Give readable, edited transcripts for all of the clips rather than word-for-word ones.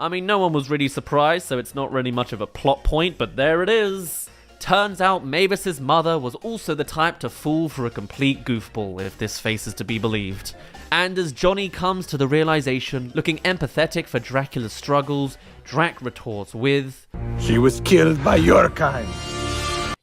I mean, no one was really surprised, so it's not really much of a plot point, but there it is. Turns out Mavis's mother was also the type to fall for a complete goofball, if this face is to be believed. And as Johnny comes to the realization, looking empathetic for Dracula's struggles, Drac retorts with, "She was killed by your kind."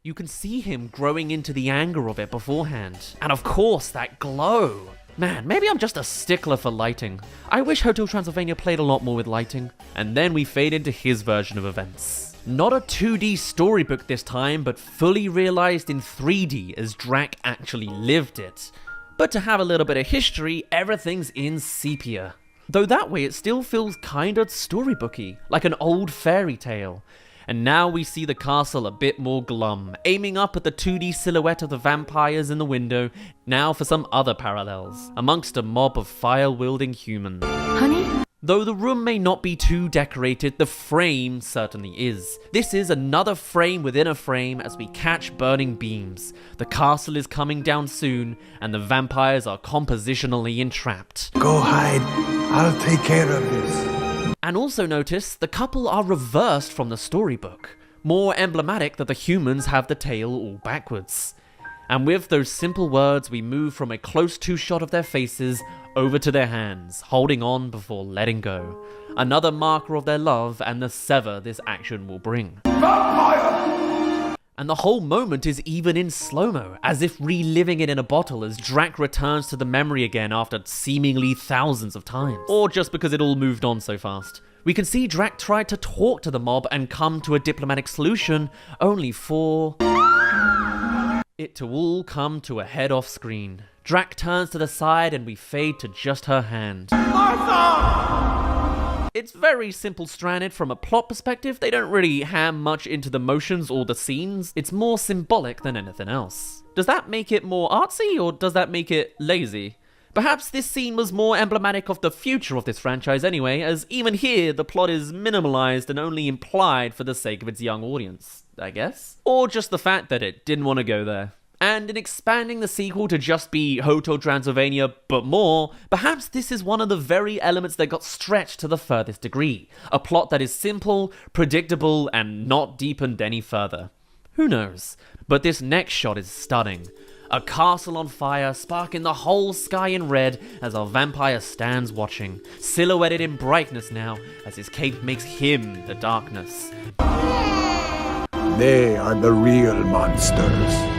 You can see him growing into the anger of it beforehand. And of course, that glow. Man, maybe I'm just a stickler for lighting. I wish Hotel Transylvania played a lot more with lighting. And then we fade into his version of events. Not a 2D storybook this time, but fully realized in 3D as Drac actually lived it. But to have a little bit of history, everything's in sepia. Though that way it still feels kinda storybooky, like an old fairy tale. And now we see the castle a bit more glum, aiming up at the 2D silhouette of the vampires in the window, now for some other parallels, amongst a mob of fire-wielding humans. Honey? Though the room may not be too decorated, the frame certainly is. This is another frame within a frame as we catch burning beams. The castle is coming down soon, and the vampires are compositionally entrapped. Go hide. I'll take care of this. And also notice, the couple are reversed from the storybook. More emblematic that the humans have the tail all backwards. And with those simple words, we move from a close-to shot of their faces over to their hands, holding on before letting go. Another marker of their love and the sever this action will bring. Vampire! And the whole moment is even in slow-mo, as if reliving it in a bottle as Drac returns to the memory again after seemingly thousands of times. Or just because it all moved on so fast. We can see Drac try to talk to the mob and come to a diplomatic solution, only for it to all come to a head off screen. Drac turns to the side and we fade to just her hand. Martha! It's very simple-stranded from a plot perspective. They don't really ham much into the motions or the scenes. It's more symbolic than anything else. Does that make it more artsy, or does that make it lazy? Perhaps this scene was more emblematic of the future of this franchise anyway, as even here the plot is minimalized and only implied for the sake of its young audience, I guess? Or just the fact that it didn't want to go there. And in expanding the sequel to just be Hotel Transylvania, but more, perhaps this is one of the very elements that got stretched to the furthest degree. A plot that is simple, predictable, and not deepened any further. Who knows? But this next shot is stunning. A castle on fire, sparking the whole sky in red as our vampire stands watching, silhouetted in brightness now as his cape makes him the darkness. They are the real monsters.